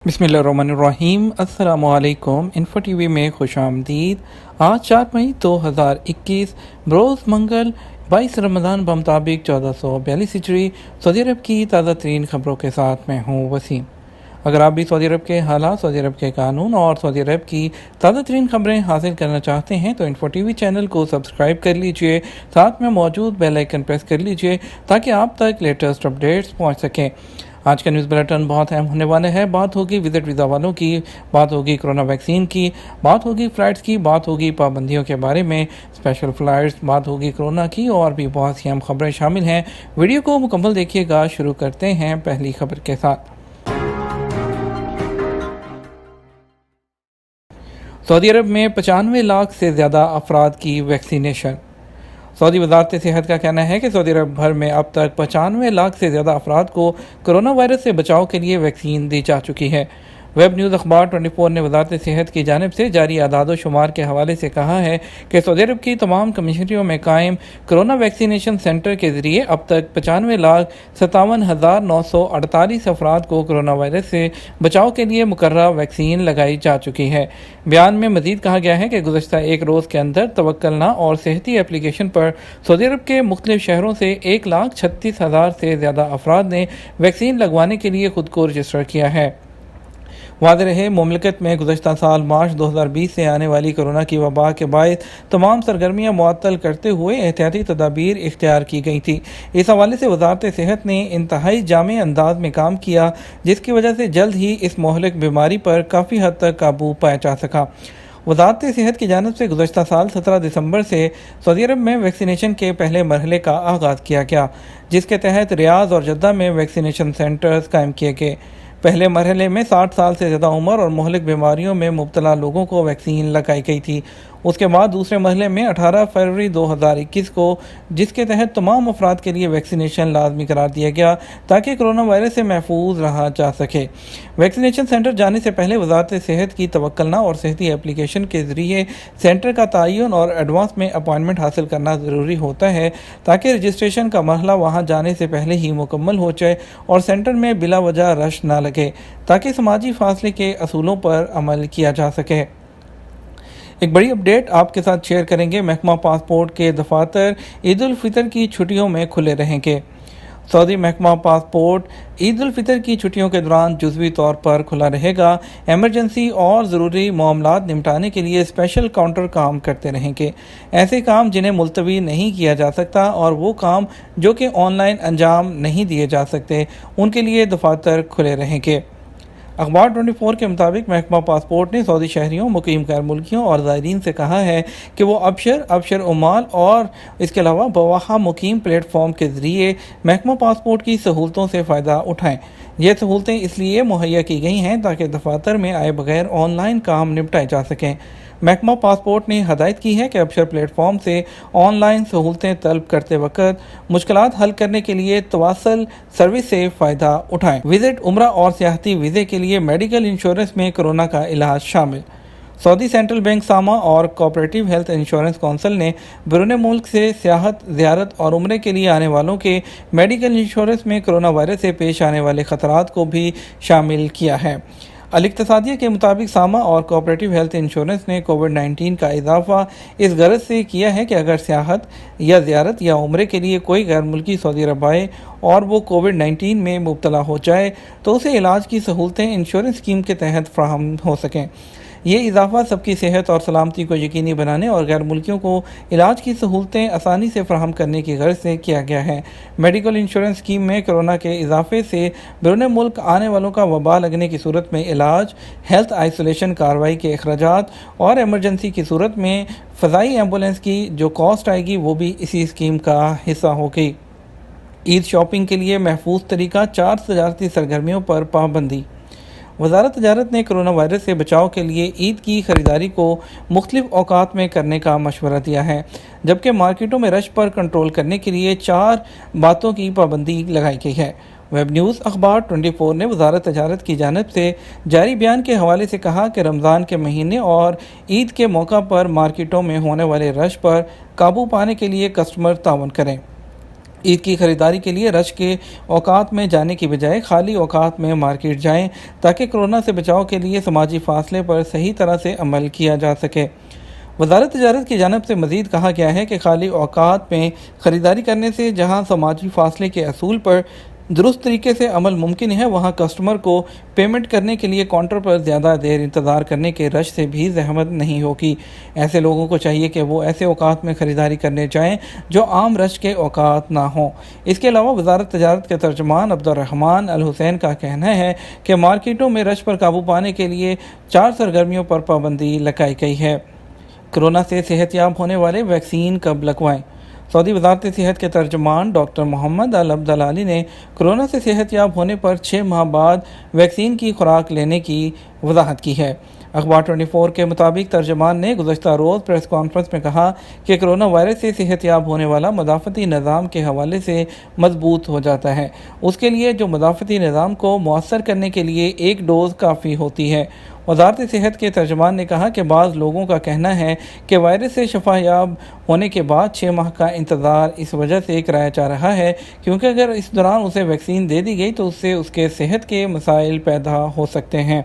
बिस्मिल्लाहिर्रहमानिर्रहीम। अस्सलामु अलैकुम। इन्फो टी वी में खुश आमदीद। आज 4 मई 2021 बरोज़ मंगल 22 रमज़ान बमुताबिक 1442 हिजरी सऊदी अरब की ताज़ा तरीन ख़बरों के साथ मैं हूँ वसीम। अगर आप भी सऊदी अरब के हालात, सऊदी अरब के कानून और सऊदी अरब की ताज़ा तरीन ख़बरें हासिल करना चाहते हैं तो इन्फो टी वी चैनल को सब्सक्राइब कर लीजिए, साथ में मौजूद बेल आइकन प्रेस कर लीजिए ताकि आप तक लेटेस्ट अपडेट्स पहुँच सकें। आज का न्यूज़ बुलेटिन बहुत अहम होने वाला है। बात होगी विज़िट वीज़ा वालों की, बात होगी कोरोना वैक्सीन की, बात होगी फ़्लाइट्स की, बात होगी पाबंदियों के बारे में, स्पेशल फ़्लाइट्स, बात होगी कोरोना की और भी बहुत सी अहम खबरें शामिल हैं। वीडियो को मुकम्मल देखिएगा। शुरू करते हैं पहली खबर के साथ। सऊदी अरब में 95 लाख से ज़्यादा अफराद की वैक्सीनेशन। सऊदी वज़ारत सेहत का कहना है कि सऊदी अरब भर में अब तक 95 लाख से ज़्यादा अफराद को कोरोना वायरस से बचाव के लिए वैक्सीन दी जा चुकी है। वेब न्यूज़ अखबार 24 ने वज़ारत सेहत की जानिब से जारी आदाद शुमार के हवाले से कहा है कि सऊदी अरब की तमाम कमिश्नरियों में कायम कोरोना वैक्सीनेशन सेंटर के ज़रिए अब तक 95,57,948 अफराद को कोरोना वायरस से बचाव के लिए मुकर्रर वैक्सीन लगाई जा चुकी है। बयान में मज़ीद कहा गया है कि गुज़श्ता एक रोज़ के अंदर तवक्कलना और सेहती एप्लीकेशन पर सऊदी अरब के मुख्तलिफ शहरों से 1,36,000 से ज़्यादा अफराद ने वैक्सीन लगवाने के लिए खुद को रजिस्टर किया है। वाज़ेह रहे, मुमलिकत में गुज़श्ता साल मार्च 2020 से आने वाली कोरोना की वबा के बायस तमाम सरगर्मियाँ मुअत्तल करते हुए एहतियाती तदाबीर इख्तियार की गई थी। इस हवाले से वज़ारत सेहत ने इंतहाई जामे अंदाज में काम किया, जिसकी वजह से जल्द ही इस मोहलिक बीमारी पर काफ़ी हद तक काबू पाया जा सका। वज़ारत सेहत की जानिब से गुज़श्ता साल 17 दिसंबर से सऊदी अरब में वैक्सीनेशन के पहले मरहले का आगाज़ किया गया, जिसके तहत रियाद और जद्दा में वैक्सीनेशन सेंटर्स कायम किए गए। पहले मरहले में 60 साल से ज़्यादा उम्र और मुहलिक बीमारियों में मुब्तला लोगों को वैक्सीन लगाई गई थी। उसके बाद दूसरे मरहले में 18 फरवरी 2021 को, जिसके तहत तमाम अफराद के लिए वैक्सीनेशन लाजमी करार दिया गया ताकि कोरोना वायरस से महफूज रहा जा सके। वैक्सीनेशन सेंटर जाने से पहले वज़ारत सेहत की तवक्कलना और सेहती एप्लीकेशन के ज़रिए सेंटर का तयन और एडवांस में अपॉइंटमेंट हासिल करना ज़रूरी होता है ताकि रजिस्ट्रेशन का मरहला वहाँ जाने से पहले ही मुकम्मल हो जाए और सेंटर में बिला वजह रश ना लगे, ताकि समाजी फासले के असूलों पर अमल किया जा सके। एक बड़ी अपडेट आपके साथ शेयर करेंगे। महकमा पासपोर्ट के दफातर ईद उल फितर की छुट्टियों में खुले रहेंगे। सऊदी महकमा पासपोर्ट ईद उल फितर की छुट्टियों के दौरान जुज़वी तौर पर खुला रहेगा। एमरजेंसी और ज़रूरी मामलात निपटाने के लिए स्पेशल काउंटर काम करते रहेंगे। ऐसे काम जिन्हें मुलतवी नहीं किया जा सकता और वो काम जो कि ऑनलाइन अंजाम नहीं दिए जा सकते, उनके लिए दफातर खुले रहेंगे। अखबार 24 के मुताबिक महकमा पासपोर्ट ने सऊदी शहरियों, मुकीम गैर मुल्कियों और ज़ायरीन से कहा है कि वो अबशर उमाल और इसके अलावा बवाहा मुकीम प्लेटफॉर्म के ज़रिए महकमा पासपोर्ट की सहूलतों से फ़ायदा उठाएँ। ये सहूलतें इसलिए मुहैया की गई हैं ताकि दफातर में आए बगैर ऑनलाइन काम निपटाए जा सकें। महकमा पासपोर्ट ने हदायत की है कि अबशर प्लेटफॉर्म से ऑनलाइन सहूलतें तलब करते वक्त मुश्किलात हल करने के लिए तवासल सर्विस से फ़ायदा उठाएं। विज़िट, उम्रा और सियाहती वीज़े के लिए मेडिकल इंश्योरेंस में कोरोना का इलाज शामिल। सऊदी सेंट्रल बैंक सामा और कोऑपरेटिव हेल्थ इंश्योरेंस कौंसिल ने बैरून मुल्क से सियाहत, ज़ियारत और उम्रे के लिए आने वालों के मेडिकल इंश्योरेंस में कोरोना वायरस से पेश आने वाले ख़तरात को भी शामिल किया है। अल-इक्तिसादिया के मुताबिक सामा और कोऑपरेटिव हेल्थ इंश्योरेंस ने कोविड-19 का इजाफा इस गरज से किया है कि अगर सियाहत या ज़ियारत या उम्रे के लिए कोई गैर मुल्की सऊदी अरब आए और वो कोविड-19 में मुब्तला हो जाए तो उसे इलाज की सहूलतें इंश्योरेंस स्कीम के तहत फराहम हो सकें। ये इजाफा सबकी सेहत और सलामती को यकीनी बनाने और गैर मुल्कियों को इलाज की सहूलतें आसानी से फराहम करने की गर्ज से किया गया है। मेडिकल इंश्योरेंस स्कीम में कोरोना के इजाफे से बैरून मुल्क आने वालों का वबा लगने की सूरत में इलाज, हेल्थ आइसोलेशन कार्रवाई के अखराजात और एमरजेंसी की सूरत में फ़ज़ाई एम्बुलेंस की जो कॉस्ट आएगी वो भी इसी स्कीम का हिस्सा होगी। ईद शॉपिंग के लिए महफूज तरीका, 4 तजारती सरगर्मियों पर पाबंदी। वज़ारत तजारत ने कोरोना वायरस से बचाव के लिए ईद की ख़रीदारी को मुख्तलिफ औकात में करने का मशवरा दिया है, जबकि मार्केटों में रश पर कंट्रोल करने के लिए 4 बातों की पाबंदी लगाई गई है। वेब न्यूज़ अखबार 24 ने वज़ारत तजारत की जानिब से जारी बयान के हवाले से कहा कि रमज़ान के महीने और ईद के मौका पर मार्केटों में होने वाले रश पर काबू पाने के लिए कस्टमर ताउन करें। عید کی خریداری کے لیے رش کے اوقات میں جانے کی بجائے خالی اوقات میں مارکیٹ جائیں تاکہ کورونا سے بچاؤ کے لیے سماجی فاصلے پر صحیح طرح سے عمل کیا جا سکے۔ وزارت تجارت کی جانب سے مزید کہا گیا ہے کہ خالی اوقات میں خریداری کرنے سے جہاں سماجی فاصلے کے اصول پر درست طریقے سے عمل ممکن ہے، وہاں کسٹمر کو پیمنٹ کرنے کے لیے کاؤنٹر پر زیادہ دیر انتظار کرنے کے رش سے بھی زحمت نہیں ہوگی۔ ایسے لوگوں کو چاہیے کہ وہ ایسے اوقات میں خریداری کرنے جائیں جو عام رش کے اوقات نہ ہوں۔ اس کے علاوہ وزارت تجارت کے ترجمان عبدالرحمان الحسین کا کہنا ہے کہ مارکیٹوں میں رش پر قابو پانے کے لیے 4 سرگرمیوں پر پابندی لگائی گئی ہے۔ کورونا سے صحت یاب ہونے والے ویکسین کب لگوائیں؟ سعودی وزارت صحت کے ترجمان ڈاکٹر محمد العبدالعالی نے کورونا سے صحت یاب ہونے پر 6 ماہ بعد ویکسین کی خوراک لینے کی وضاحت کی ہے۔ اخبار 24 کے مطابق ترجمان نے گزشتہ روز پریس کانفرنس میں کہا کہ کرونا وائرس سے صحت یاب ہونے والا مدافعتی نظام کے حوالے سے مضبوط ہو جاتا ہے۔ اس کے لیے جو مدافعتی نظام کو مؤثر کرنے کے لیے ایک ڈوز کافی ہوتی ہے۔ وزارت صحت کے ترجمان نے کہا کہ بعض لوگوں کا کہنا ہے کہ وائرس سے شفا یاب ہونے کے بعد 6 ماہ کا انتظار اس وجہ سے کرایا جا رہا ہے کیونکہ اگر اس دوران اسے ویکسین دے دی گئی تو اس سے اس کے صحت کے مسائل پیدا ہو سکتے ہیں۔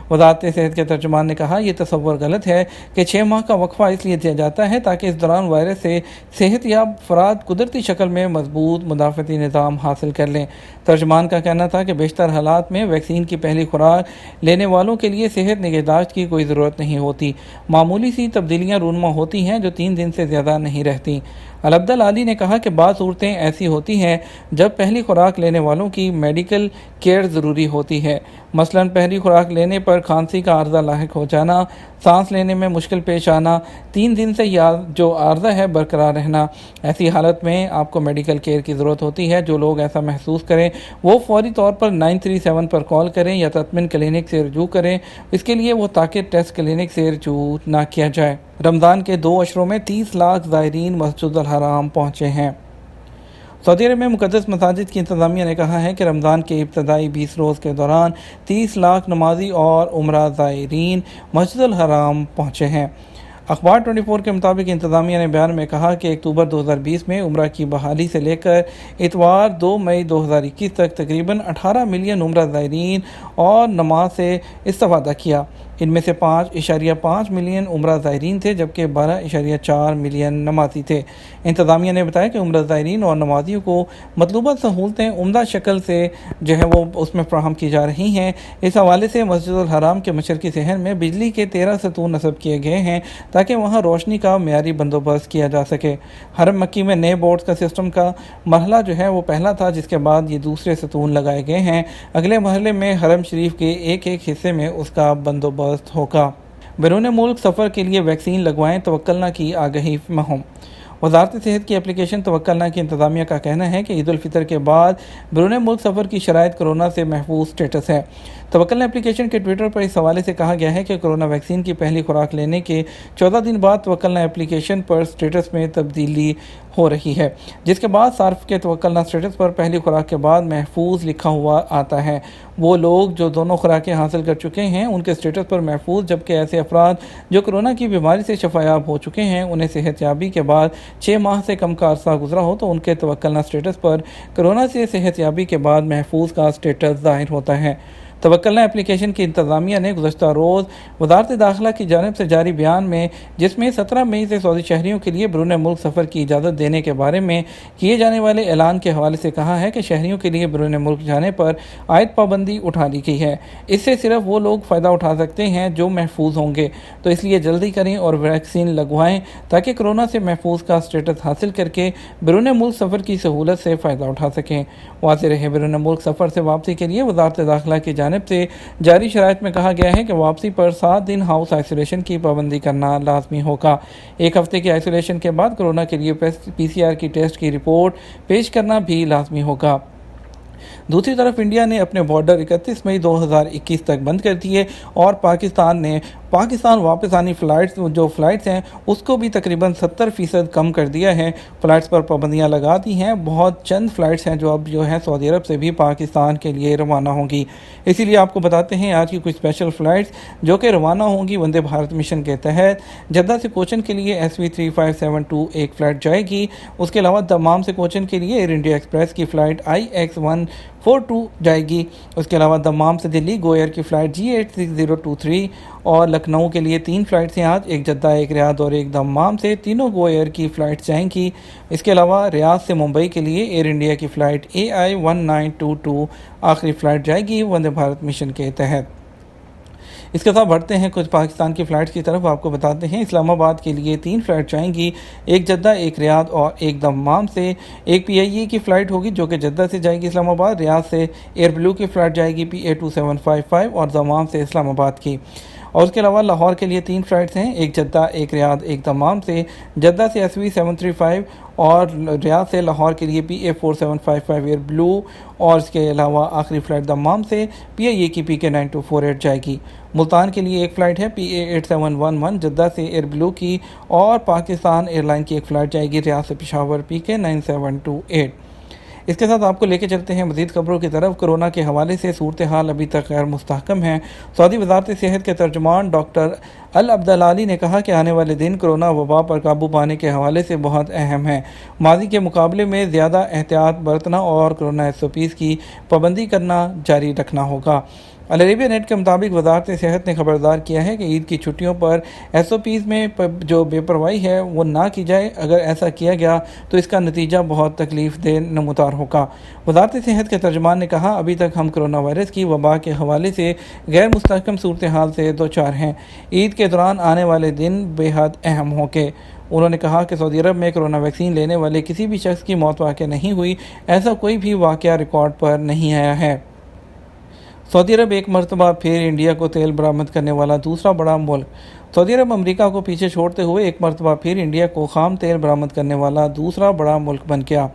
وزارت صحت کے ترجمان نے کہا یہ تصور غلط ہے کہ 6 ماہ کا وقفہ اس لیے دیا جاتا ہے تاکہ اس دوران وائرس سے صحت یاب افراد قدرتی شکل میں مضبوط مدافعتی نظام حاصل کر لیں۔ ترجمان کا کہنا تھا کہ بیشتر حالات میں ویکسین کی پہلی خوراک لینے والوں کے لیے صحت نگہداشت کی کوئی ضرورت نہیں ہوتی، معمولی سی تبدیلیاں رونما ہوتی ہیں جو 3 دن سے زیادہ نہیں رہتی۔ العبدالعالی نے کہا کہ بعض صورتیں ایسی ہوتی ہیں جب پہلی خوراک لینے والوں کی میڈیکل کیئر ضروری ہوتی ہے، مثلاً پہلی خوراک لینے پر کھانسی کا عارضہ لاحق ہو جانا، سانس لینے میں مشکل پیش آنا، 3 دن سے جو عارضہ ہے برقرار رہنا۔ ایسی حالت میں آپ کو میڈیکل کیئر کی ضرورت ہوتی ہے۔ جو لوگ ایسا محسوس کریں وہ فوری طور پر 937 پر کال کریں یا تطمین کلینک سے رجوع کریں، اس کے لیے وہ تاکہ ٹیسٹ کلینک سے رجوع نہ کیا جائے۔ رمضان کے 2 عشروں میں 30 لاکھ زائرین مسجد الحرام پہنچے ہیں۔ سعودی عرب میں مقدس مساجد کی انتظامیہ نے کہا ہے کہ رمضان کے ابتدائی 20 روز کے دوران 30 لاکھ نمازی اور عمرہ زائرین مسجد الحرام پہنچے ہیں۔ اخبار 24 کے مطابق انتظامیہ نے بیان میں کہا کہ اکتوبر 2020 میں عمرہ کی بحالی سے لے کر اتوار 2 مئی 2021 تک تقریباً 18 ملین عمرہ زائرین اور نماز سے استفادہ کیا۔ ان میں سے 5.5 ملین عمرہ زائرین تھے جبکہ 12.4 ملین نمازی تھے۔ انتظامیہ نے بتایا کہ عمرہ زائرین اور نمازیوں کو مطلوبہ سہولتیں عمدہ شکل سے وہ اس میں فراہم کی جا رہی ہیں۔ اس حوالے سے مسجد الحرام کے مشرقی صحن میں بجلی کے 13 ستون نصب کیے گئے ہیں تاکہ وہاں روشنی کا معیاری بندوبست کیا جا سکے۔ حرم مکی میں نئے بورڈز کا سسٹم کا مرحلہ وہ پہلا تھا جس کے بعد یہ دوسرے ستون لگائے گئے ہیں۔ اگلے مرحلے میں حرم شریف کے ایک حصے میں اس کا بندوبست ہوگا۔ بیرون ملک سفر کے لیے ویکسین لگوائیں، توکلنا کی آگہی مہم۔ وزارت صحت کی اپلیکیشن توکلنا کی انتظامیہ کا کہنا ہے کہ عید الفطر کے بعد بیرون ملک سفر کی شرائط کورونا سے محفوظ سٹیٹس ہے۔ توکلنا اپلیکیشن کے ٹویٹر پر اس حوالے سے کہا گیا ہے کہ کورونا ویکسین کی پہلی خوراک لینے کے 14 دن بعد توکلنا اپلیکیشن پر سٹیٹس میں تبدیلی ہو رہی ہے، جس کے بعد صارف کے توکلنا سٹیٹس پر پہلی خوراک کے بعد محفوظ لکھا ہوا آتا ہے۔ وہ لوگ جو دونوں خوراکیں حاصل کر چکے ہیں ان کے سٹیٹس پر محفوظ، جبکہ ایسے افراد جو کورونا کی بیماری سے شفا یاب ہو چکے ہیں انہیں صحت یابی کے بعد 6 ماہ سے کم کا عرصہ گزرا ہو تو ان کے توکلنا سٹیٹس پر کورونا سے صحت یابی کے بعد محفوظ کا سٹیٹس ظاہر ہوتا ہے۔ توکلنا اپلیکیشن کی انتظامیہ نے گزشتہ روز وزارت داخلہ کی جانب سے جاری بیان میں، جس میں 17 مئی سے سعودی شہریوں کے لیے بیرون ملک سفر کی اجازت دینے کے بارے میں کیے جانے والے اعلان کے حوالے سے کہا ہے کہ شہریوں کے لیے بیرون ملک جانے پر عائد پابندی اٹھا لی گئی ہے۔ اس سے صرف وہ لوگ فائدہ اٹھا سکتے ہیں جو محفوظ ہوں گے، تو اس لیے جلدی کریں اور ویکسین لگوائیں تاکہ کورونا سے محفوظ کا سٹیٹس حاصل کر کے بیرون ملک سفر کی سہولت سے فائدہ اٹھا سکیں۔ واضح رہے، بیرون ملک سفر سے واپسی کے لیے وزارت داخلہ کی جانب سے جاری شرائط میں کہا گیا ہے کہ واپسی پر 7 دن ہاؤس آئسولیشن کی پابندی کرنا لازمی ہوگا۔ 1 ہفتے کی آئسولیشن کے بعد کورونا کے لیے PCR کی ٹیسٹ کی رپورٹ پیش کرنا بھی لازمی ہوگا۔ दूसरी तरफ इंडिया ने अपने बॉर्डर 31 मई 2021 तक बंद कर दिए और पाकिस्तान वापस आनी फ़्लाइट्स हैं उसको भी तकरीबन 70% कम कर दिया है। फ़्लाइट्स पर पाबंदियां लगा दी हैं। बहुत चंद फ़्लाइट्स हैं जो अब सऊदी अरब से भी पाकिस्तान के लिए रवाना होंगी। इसीलिए आपको बताते हैं आज की कुछ स्पेशल फ़्लाइट्स जो कि रवाना होंगी वंदे भारत मिशन के तहत। जद्दा से कोचन के लिए SV3572 एक फ़्लाइट जाएगी। उसके अलावा दमाम से कोचन के लिए एयर इंडिया एक्सप्रेस की फ़्लाइट IX142 जाएगी। उसके अलावा दमाम से दिल्ली गो एयर की फ़्लाइट G86023 और लखनऊ के लिए 3 फ़्लाइट्स हैं आज, एक जद्दा, एक रियाद और एक दमाम से, तीनों गो एयर की फ़्लाइट्स जाएंगी। इसके अलावा रियाद से मुंबई के लिए एयर इंडिया की फ़्लाइट AI1922 आखिरी फ़्लाइट जाएगी वंदे भारत मिशन के तहत। इसके साथ बढ़ते हैं कुछ पाकिस्तान की फ़्लाइट्स की तरफ। आपको बताते हैं इस्लामाबाद के लिए 3 फ़्लाइट जाएंगी, एक जद्दा, एक रियाद और एक दमाम से। एक PIE की फ़्लाइट होगी जो कि जद्दा से जाएगी इस्लामाबाद, रियाद से एयर ब्लू की फ़्लाइट जाएगी PA2755 और दमाम से इस्लामाबाद की। और उसके अलावा लाहौर के लिए 3 फ़्लाइट्स हैं, एक जद्दा, एक रियाद, एक दमाम से। जद्दा से SV735 और रियाद से लाहौर के लिए PA4755 एयर ब्लू और इसके अलावा आखिरी फ़्लाइट दमाम से PIE की PK9248 जाएगी। मुल्तान के लिए एक फ़्लाइट है PA8711 जद्दा से एयर ब्लू की और पाकिस्तान एयरलाइन की एक फ़्लाइट जाएगी रियाद से पेशावर PK9728। इसके साथ आपको लेके चलते हैं मज़ीद खबरों की तरफ। कोरोना के हवाले से सूरत हाल अभी तक गैर मुस्तहकम है। सऊदी वज़ारत सेहत के तर्जुमान डॉक्टर अल अब्दलाली ने कहा कि आने वाले दिन कोरोना वबा पर काबू पाने के हवाले से बहुत अहम है। माजी के मुकाबले में ज़्यादा एहतियात बरतना और कोरोना SOPs की पाबंदी करना जारी रखना होगा। अल अरेबिया नेट के मुताबिक वज़ारत सेहत ने खबरदार किया है कि ईद की छुट्टियों पर SOPs में जो बेपरवाही है वो ना की जाए। अगर ऐसा किया गया तो इसका नतीजा बहुत तकलीफ़ दे नमूदार होगा। वज़ारत सेहत के तर्जुमान ने कहा अभी तक हम कोरोना वायरस की वबा के हवाले से गैर मुस्तहकम सूरत हाल से दो चार हैं। ईद के दौरान आने वाले दिन बेहद अहम होंगे। उन्होंने कहा कि सऊदी अरब में कोरोना वैक्सीन लेने वाले किसी भी शख्स की मौत वाक़या नहीं हुई, ऐसा कोई भी वाक़या रिकॉर्ड पर नहीं आया है। सऊदी अरब एक मरतबा फिर इंडिया को तेल बरामद करने वाला दूसरा बड़ा मुल्क। सऊदी अरब अमेरिका को पीछे छोड़ते हुए एक मरतबा फिर इंडिया को खाम तेल बरामद करने वाला दूसरा बड़ा मुल्क बन गया।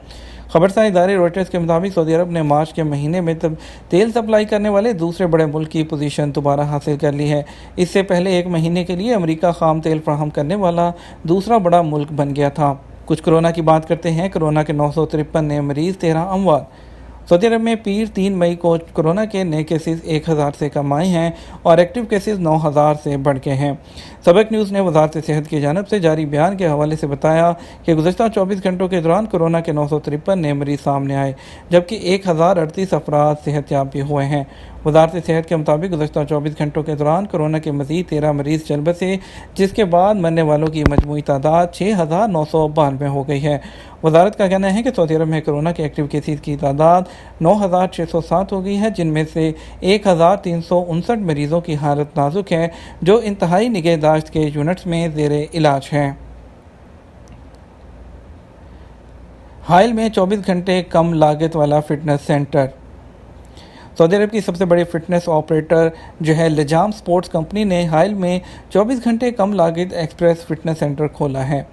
खबरसार इदारे रॉयटर्स के मुताबिक सऊदी अरब ने मार्च के महीने में तेल सप्लाई करने वाले दूसरे बड़े मुल्क की पोजीशन दोबारा हासिल कर ली है। इससे पहले एक महीने के लिए अमेरिका खाम तेल फराहम करने वाला दूसरा बड़ा मुल्क बन गया था। कुछ कोरोना की बात करते हैं। कोरोना के 953 नए मरीज़, 13 अमवात। सऊदी अरब में पीर 3 मई को कोरोना के नए केसेस 1000 से कम आए हैं और एक्टिव केसेस 9000 से बढ़ गए हैं। सबक न्यूज़ ने वज़ारत सेहत की जानिब से जारी बयान के हवाले से बताया कि गुज़श्ता 24 घंटों के दौरान कोरोना के 953 नए मरीज़ सामने आए, जबकि 1038 अफराद सेहतयाब भी हुए हैं। वज़ारत सेहत के मुताबिक गुज़श्ता 24 घंटों के दौरान कोरोना के मज़ीद 13 मरीज़ चल बसे, जिसके बाद मरने वालों की मजमूई तादाद 6992 हो गई है। वज़ारत का कहना है कि सऊदी अरब में कोरोना के एक्टिव केसेस की तादाद 9607 हो गई है, जिनमें से 1359 मरीज़ों की हालत नाजुक है जो इंतहाई निगहदाश्त के यूनिट्स में ज़ेरे इलाज हैं। हाल में 24 घंटे कम लागत वाला फिटनेस सेंटर। सऊदी अरब की सबसे बड़ी फिटनेस ऑपरेटर जो है लिजाम स्पोर्ट्स कंपनी ने हाल में 24 घंटे कम लागत एक्सप्रेस फिटनेस सेंटर खोला है।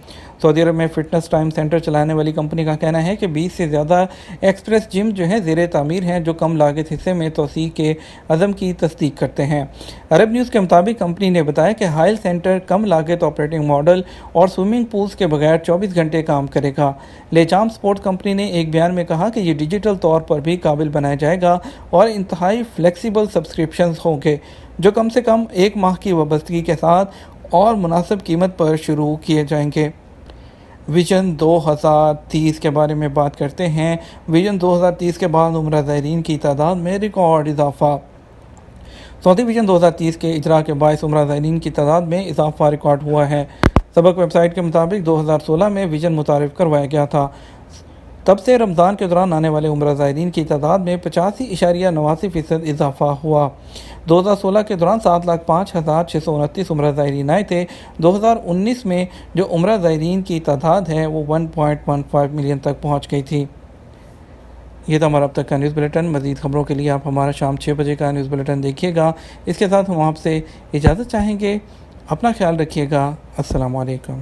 सऊदी अरब में फ़िटनेस टाइम सेंटर चलाने वाली कंपनी का कहना है कि 20 से ज़्यादा एक्सप्रेस जिम जो है ज़ेरे तामीर हैं, जो कम लागत हिस्से में तोसी के अज़म की तस्दीक करते हैं। अरब न्यूज़ के मुताबिक कंपनी ने बताया कि हाइल सेंटर कम लागत ऑपरेटिंग मॉडल और स्विमिंग पूल्स के बगैर 24 घंटे काम करेगा। लेजाम स्पोर्ट्स कंपनी ने एक बयान में कहा कि ये डिजिटल तौर पर भी काबिल बनाया जाएगा और इंतहाई फ्लेक्सिबल सब्सक्रिप्शंस होंगे जो कम से कम 1 माह की वाबस्तगी के साथ और मुनासिब कीमत पर शुरू किए जाएंगे। विजन 2030 के बारे में बात करते हैं। विजन 2030 के बाद उम्रा ज़ायरीन की तादाद में रिकॉर्ड इजाफा। सऊदी विजन 2030 के इजरा के बायस उम्रा ज़ायरीन की तादाद में इजाफा रिकॉर्ड हुआ है। सबक वेबसाइट के मुताबिक 2016 में विजन मुतारिफ करवाया गया था। तब से रमज़ान के दौरान आने वाले उम्रा ज़ायरीन की तादाद में 85.89% इजाफा हुआ। 2016 के दौरान 7,05,629 उम्रा ज़ायरीन आए थे। 2019 में जो उम्रा ज़ायरीन की तादाद है वो 1.15 मिलियन तक पहुंच गई थी। ये था हमारा अब तक का न्यूज़ बुलेटिन। मज़ीद खबरों के लिए आप हमारा शाम 6 बजे का न्यूज़ बुलेटिन देखिएगा। इसके साथ हम आपसे इजाज़त चाहेंगे। अपना ख्याल रखिएगा। अस्सलाम वालेकुम।